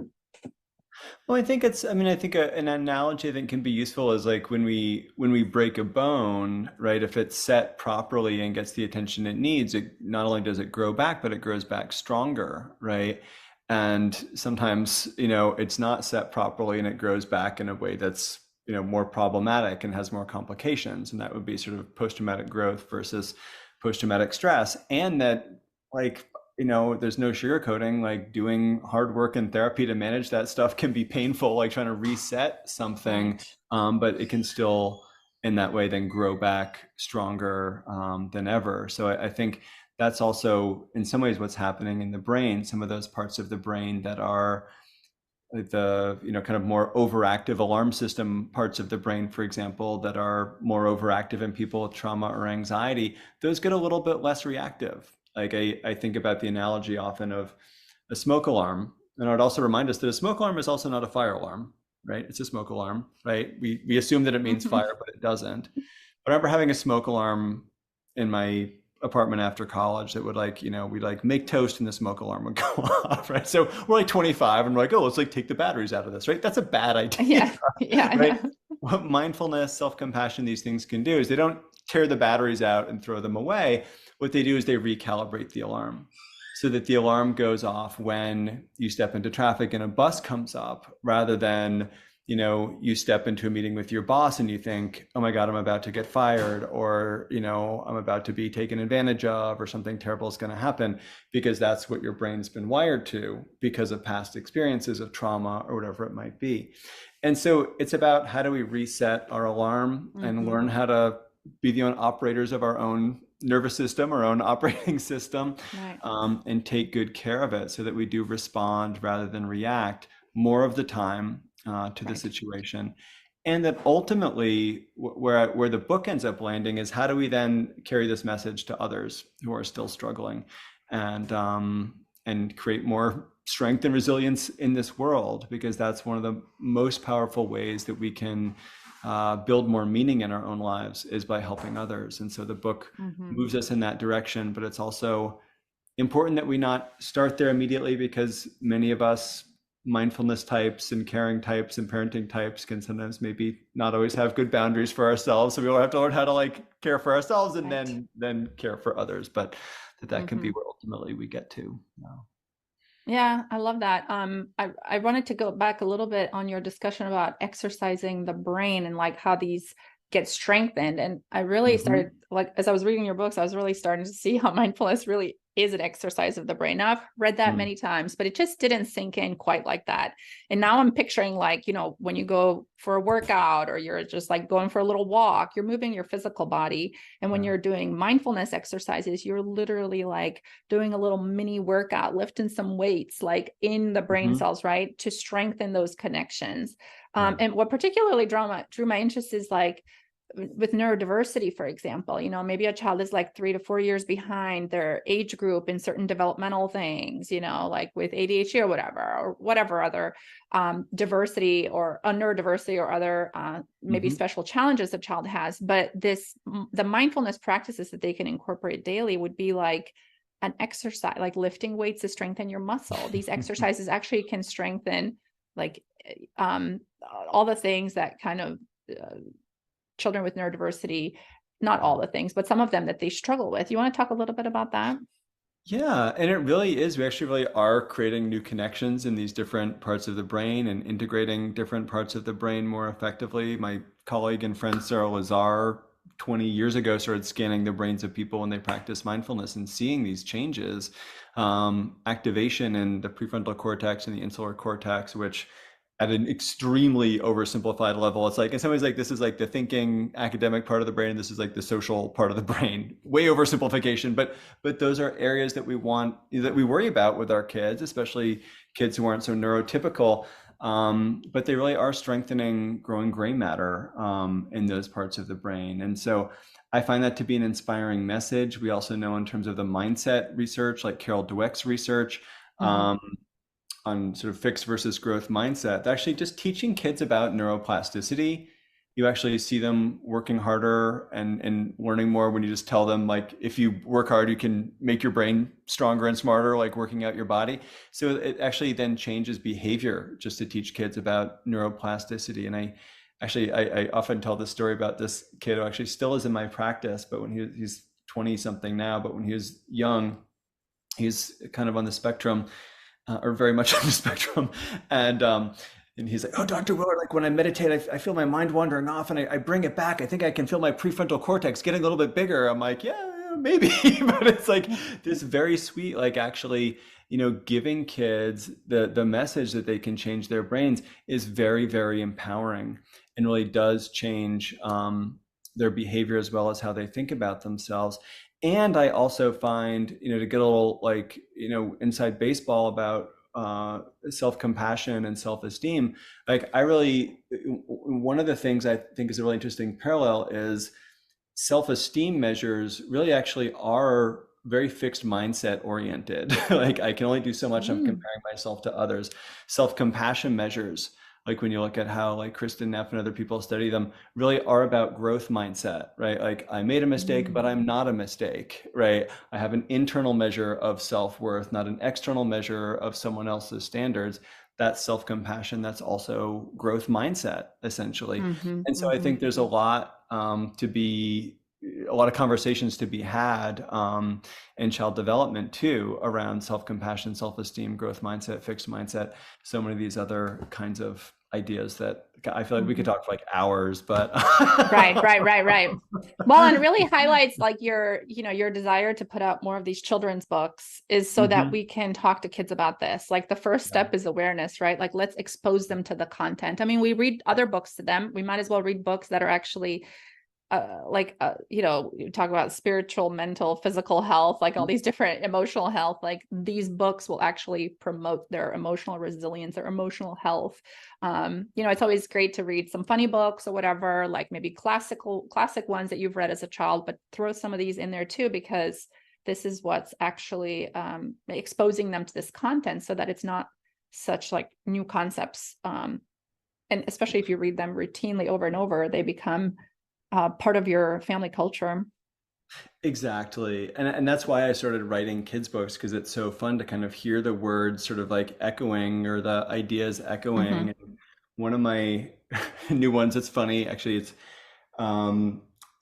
Well, I think an analogy I think can be useful is like when we break a bone, right? If it's set properly and gets the attention it needs, it not only does it grow back, but it grows back stronger, right? And sometimes, it's not set properly and it grows back in a way that's, more problematic and has more complications. And that would be sort of post-traumatic growth versus post-traumatic stress. And that, like, there's no sugarcoating, like doing hard work in therapy to manage that stuff can be painful, like trying to reset something, Right. but it can still, in that way, then grow back stronger than ever. So I think that's also, in some ways, what's happening in the brain, some of those parts of the brain that are the kind of more overactive alarm system parts of the brain, for example, that are more overactive in people with trauma or anxiety, those get a little bit less reactive. Like I think about the analogy often of a smoke alarm, and I'd also remind us that a smoke alarm is also not a fire alarm, right? It's a smoke alarm, right? We assume that it means Mhm. fire, but it doesn't. I remember having a smoke alarm in my apartment after college that would we'd like make toast and the smoke alarm would go off, right? So we're like 25 and we're like, oh, let's like take the batteries out of this, right? That's a bad idea, Yeah, yeah, right? yeah. What mindfulness, self-compassion, these things can do is they don't tear the batteries out and throw them away. What they do is they recalibrate the alarm so that the alarm goes off when you step into traffic and a bus comes up, rather than you step into a meeting with your boss and you think, oh my God, I'm about to get fired, or, I'm about to be taken advantage of, or something terrible is going to happen, because that's what your brain's been wired to because of past experiences of trauma or whatever it might be. And so it's about how do we reset our alarm and Hmm. learn how to be the own operators of our own nervous system, our own operating system, Right. and take good care of it so that we do respond rather than react more of the time to the Right. situation. And that ultimately, where the book ends up landing is how do we then carry this message to others who are still struggling, and create more strength and resilience in this world, because that's one of the most powerful ways that we can build more meaning in our own lives, is by helping others. And so the book Hmm. moves us in that direction, but it's also important that we not start there immediately, because many of us mindfulness types and caring types and parenting types can sometimes maybe not always have good boundaries for ourselves. So we all have to learn how to like care for ourselves and Right. then care for others. But that can be Hmm. where ultimately we get to. Yeah, I love that. I wanted to go back a little bit on your discussion about exercising the brain and like how these get strengthened. And I really started, Mhm. like, as I was reading your books, I was really starting to see how mindfulness really is an exercise of the brain. Now, I've read that Mm. many times, but it just didn't sink in quite like that. And now I'm picturing, like, when you go for a workout or you're just like going for a little walk, you're moving your physical body. And when Yeah. you're doing mindfulness exercises, you're literally like doing a little mini workout, lifting some weights, like in the brain Mhm. cells, right? To strengthen those connections. Right. And what particularly drew my interest is like with neurodiversity, for example, maybe a child is like 3 to 4 years behind their age group in certain developmental things, like with ADHD or whatever other diversity or neurodiversity or other maybe Mhm. special challenges a child has. But the mindfulness practices that they can incorporate daily would be like an exercise, like lifting weights to strengthen your muscle. These exercises actually can strengthen like um, all the things that kind of uh, children with neurodiversity, not all the things, but some of them that they struggle with. You want to talk a little bit about that? Yeah, and it really is. We actually really are creating new connections in these different parts of the brain and integrating different parts of the brain more effectively. My colleague and friend Sarah Lazar 20 years ago started scanning the brains of people when they practice mindfulness and seeing these changes, activation in the prefrontal cortex and the insular cortex, which at an extremely oversimplified level, it's like in some ways like this is like the thinking academic part of the brain, and this is like the social part of the brain. Way oversimplification, but those are areas that we worry about with our kids, especially kids who aren't so neurotypical. But they really are strengthening growing gray matter in those parts of the brain. And so I find that to be an inspiring message. We also know in terms of the mindset research, like Carol Dweck's research, Mm-hmm. um, on sort of fixed versus growth mindset, actually just teaching kids about neuroplasticity. You actually see them working harder and learning more when you just tell them, like, if you work hard, you can make your brain stronger and smarter, like working out your body. So it actually then changes behavior just to teach kids about neuroplasticity. And I often tell this story about this kid who actually still is in my practice, but he's 20 something now, but when he was young, he's kind of on the spectrum, or very much on the spectrum. And he's like, oh, Mm-hmm. Dr. Willard, like when I meditate, I feel my mind wandering off and I bring it back. I think I can feel my prefrontal cortex getting a little bit bigger. I'm like, yeah, maybe. But it's like this very sweet, like actually, giving kids the message that they can change their brains is very, very empowering, and really does change their behavior as well as how they think about themselves. And I also find, to get a little like, inside baseball about self-compassion and self-esteem, like I really, one of the things I think is a really interesting parallel is self-esteem measures really actually are very fixed mindset oriented. Like I can only do so much. I'm Mm. comparing myself to others. Self-compassion measures, like when you look at how like Kristen Neff and other people study them, really are about growth mindset, right? Like I made a mistake, but Mm. I'm not a mistake, right? I have an internal measure of self-worth, not an external measure of someone else's standards. That's self-compassion. That's also growth mindset, essentially. Mm-hmm, And so I mm-hmm. think there's a lot of conversations to be had in child development too around self-compassion, self-esteem, growth mindset, fixed mindset, so many of these other kinds of ideas that I feel like we could Mm-hmm. talk for like hours, but Right, right, right, right. Well, and it really highlights like your desire to put out more of these children's books is so that Mhm. we can talk to kids about this. Like the first Yeah. step is awareness, right? Like let's expose them to the content. I mean, we read other books to them. We might as well read books that are actually you talk about spiritual, mental, physical health, like all these different emotional health, like these books will actually promote their emotional resilience, their emotional health. It's always great to read some funny books or whatever, like maybe classic ones that you've read as a child, but throw some of these in there too, because this is what's actually exposing them to this content so that it's not such like new concepts. And especially if you read them routinely over and over, they become part of your family culture. Exactly. And that's why I started writing kids' books, because it's so fun to kind of hear the words sort of like echoing or the ideas echoing. Mm-hmm. And one of my new ones, it's funny, actually, it's a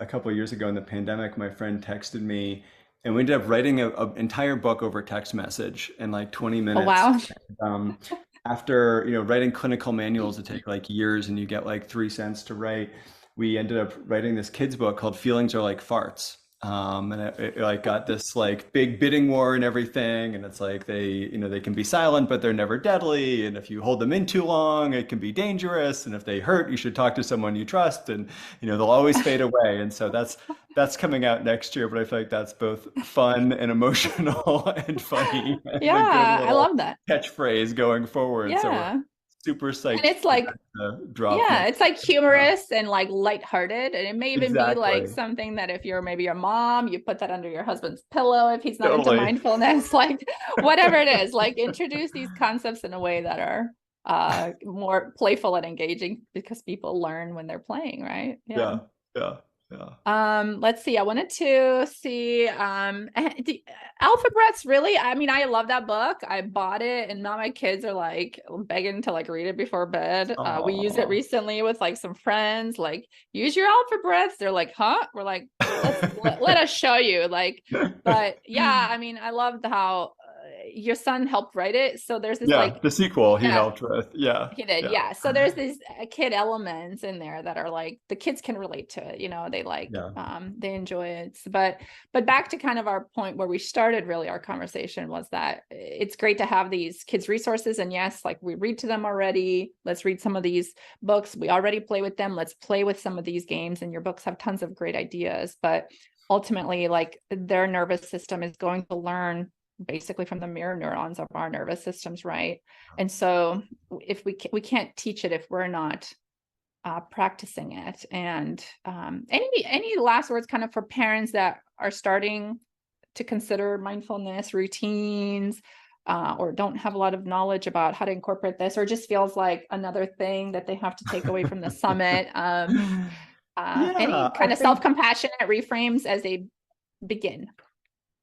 couple of years ago in the pandemic, my friend texted me and we ended up writing a entire book over text message in like 20 Oh, minutes. wow. Um, After, writing clinical manuals that take like years and you get like 3 cents to write, we ended up writing this kids book called Feelings Are Like Farts. And it like got this like big bidding war and everything. And it's like they can be silent, but they're never deadly. And if you hold them in too long, it can be dangerous. And if they hurt, you should talk to someone you trust. And they'll always fade away. And so that's coming out next year. But I feel like that's both fun and emotional and funny and a good Yeah, I little love that. catchphrase going forward. So we're Yeah. super And psyched it's for like, that to drop yeah, next. it's like Yeah, humorous and like lighthearted. And it may even be like exactly. something that if you're maybe your mom, you put that under your husband's pillow if he's not into Totally. mindfulness, like whatever it is, like introduce these concepts in a way that are more playful and engaging because people learn when they're playing, right? Yeah. Yeah, yeah, yeah. Let's see. I wanted to see the Alphabets really. I mean, I love that book. I bought it and now my kids are like begging to like read it before bed. We use it Oh, recently with like some friends, like use your alphabets. They're like, huh? We're like, let us show you. Like, but yeah, I mean, I loved how your son helped write it. So there's this yeah, like, the sequel he yeah, helped with. Yeah, he did, yeah, yeah. So there's these kid elements in there that are like the kids can relate to it. They like yeah. they enjoy it. But back to kind of our point where we started really our conversation was that it's great to have these kids resources. And yes, like we read to them already. Let's read some of these books. We already play with them. Let's play with some of these games. And your books have tons of great ideas. But ultimately, like their nervous system is going to learn basically from the mirror neurons of our nervous systems, right? And so if we can't teach it if we're not practicing it. And any last words kind of for parents that are starting to consider mindfulness routines, or don't have a lot of knowledge about how to incorporate this, or just feels like another thing that they have to take away from the summit? Any Yeah, I kind of think, self-compassionate reframes as they begin?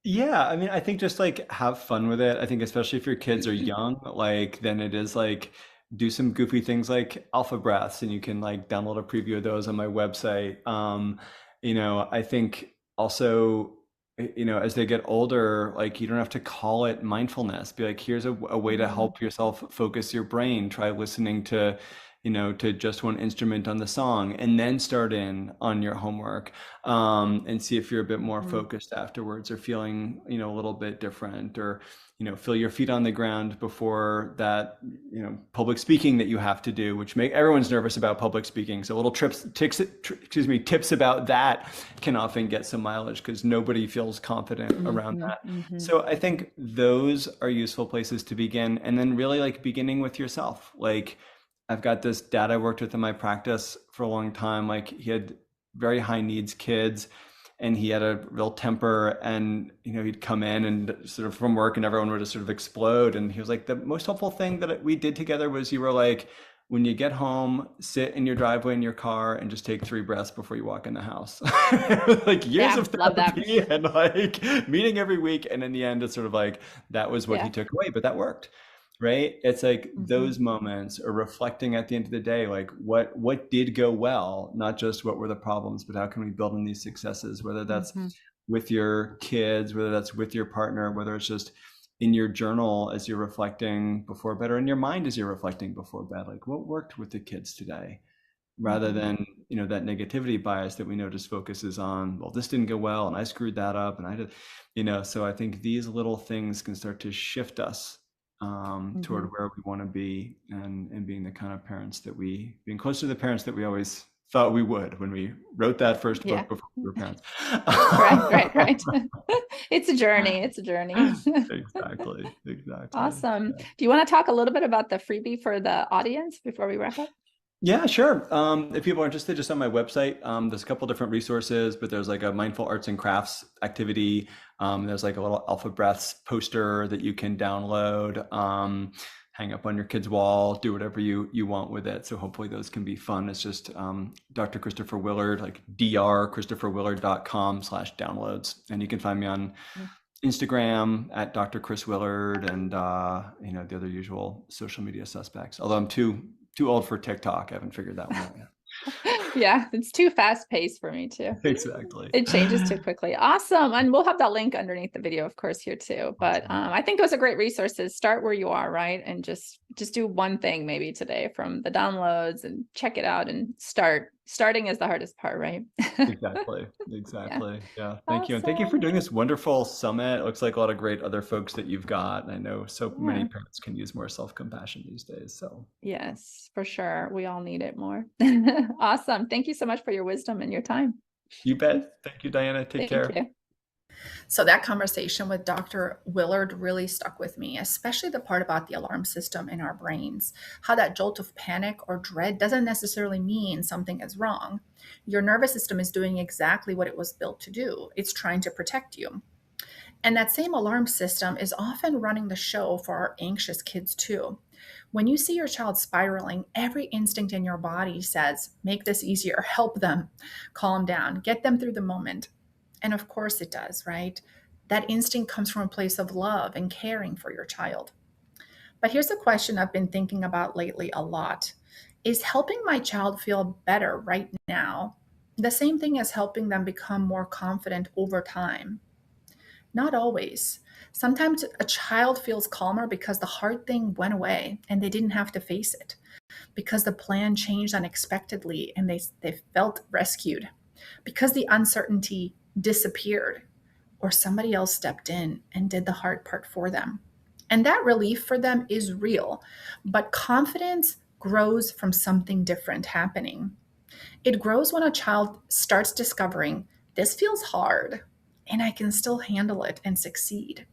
yeah, I mean, I think just like have fun with it. I think especially if your kids are young, like then it is like do some goofy things like alpha breaths, and you can like download a preview of those on my website. I think also, as they get older, like you don't have to call it mindfulness. Be like, here's a way to Mm-hmm. help yourself focus your brain. Try listening to just one instrument on the song and then start in on your homework, and see if you're a bit more Mm-hmm. focused afterwards or feeling a little bit different, or feel your feet on the ground before that, public speaking that you have to do, which make everyone's nervous about public speaking. So little tips about that can often get some mileage because nobody feels confident around Mm-hmm, that. mm-hmm. So I think those are useful places to begin. And then really like beginning with yourself. Like I've got this dad I worked with in my practice for a long time. Like he had very high needs kids and he had a real temper, and he'd come in and sort of from work and everyone would just sort of explode. And he was like, the most helpful thing that we did together was you were like, when you get home, sit in your driveway in your car and just take 3 breaths before you walk in the house. Like years Yeah, of love that. therapy and like meeting every week. And in the end, it's sort of like, that was what he Yeah. took away, but that worked. Right? It's like Mm-hmm. those moments are reflecting at the end of the day, like what did go well, not just what were the problems, but how can we build on these successes, whether that's Mm-hmm. with your kids, whether that's with your partner, whether it's just in your journal as you're reflecting before bed or in your mind as you're reflecting before bed, like what worked with the kids today, rather Mm-hmm. than that negativity bias that we know just focuses on, well, this didn't go well and I screwed that up and I did, so I think these little things can start to shift us Mm-hmm. toward where we want to be, and being the kind of parents being close to the parents that we always thought we would when we wrote that first Yeah. book before we were parents. Right, right, right. It's a journey. It's a journey. Exactly. Awesome. Do you want to talk a little bit about the freebie for the audience before we wrap up? Yeah, sure. If people are interested, just on my website, there's a couple different resources, but there's like a mindful arts and crafts activity. There's like a little alpha breaths poster that you can download, hang up on your kid's wall, do whatever you want with it. So hopefully those can be fun. It's just Dr. Christopher Willard, like drchristopherwillard.com/downloads. And you can find me on Instagram at Dr. Chris Willard, and the other usual social media suspects. Although I'm too old for TikTok. I haven't figured that one out yet. Yeah, it's too fast paced for me too. Exactly. It changes too quickly. Awesome. And we'll have that link underneath the video, of course, here too. But I think those are great resources. Start where you are, right? And just do one thing maybe today from the downloads and check it out and start. Starting is the hardest part, right? Exactly. Yeah. Thank you. And thank you for Awesome. doing this wonderful summit. It looks like a lot of great other folks that you've got. I know so many Yeah. parents can use more self-compassion these days. So Yes, for sure. We all need it more. Awesome. Thank you so much for your wisdom and your time. you bet. Thank you, Diana. Take Thank care. you. So that conversation with Dr. Willard really stuck with me, especially the part about the alarm system in our brains, how that jolt of panic or dread doesn't necessarily mean something is wrong. Your nervous system is doing exactly what it was built to do. It's trying to protect you. And that same alarm system is often running the show for our anxious kids too. When you see your child spiraling, every instinct in your body says, make this easier, help them, calm down, get them through the moment. And of course it does, right? That instinct comes from a place of love and caring for your child. But here's a question I've been thinking about lately a lot. Is helping my child feel better right now the same thing as helping them become more confident over time? Not always. Sometimes a child feels calmer because the hard thing went away and they didn't have to face it, because the plan changed unexpectedly and they felt rescued, because the uncertainty disappeared, or somebody else stepped in and did the hard part for them. And that relief for them is real, but confidence grows from something different happening. It grows when a child starts discovering this feels hard and I can still handle it and succeed.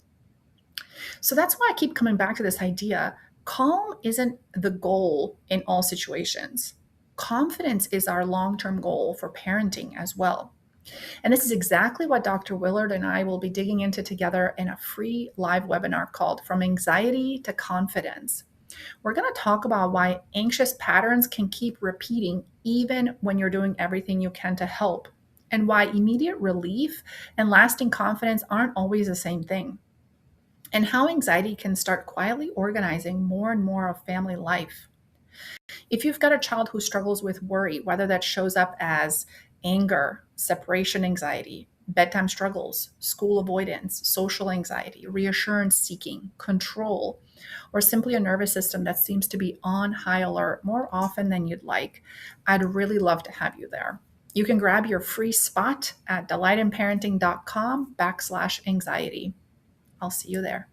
So that's why I keep coming back to this idea. Calm isn't the goal in all situations. Confidence is our long term goal for parenting as well. And this is exactly what Dr. Willard and I will be digging into together in a free live webinar called From Anxiety to Confidence. We're going to talk about why anxious patterns can keep repeating even when you're doing everything you can to help, and why immediate relief and lasting confidence aren't always the same thing, and how anxiety can start quietly organizing more and more of family life. If you've got a child who struggles with worry, whether that shows up as anger, separation anxiety, bedtime struggles, school avoidance, social anxiety, reassurance seeking, control, or simply a nervous system that seems to be on high alert more often than you'd like, I'd really love to have you there. You can grab your free spot at delightinparenting.com/anxiety. I'll see you there.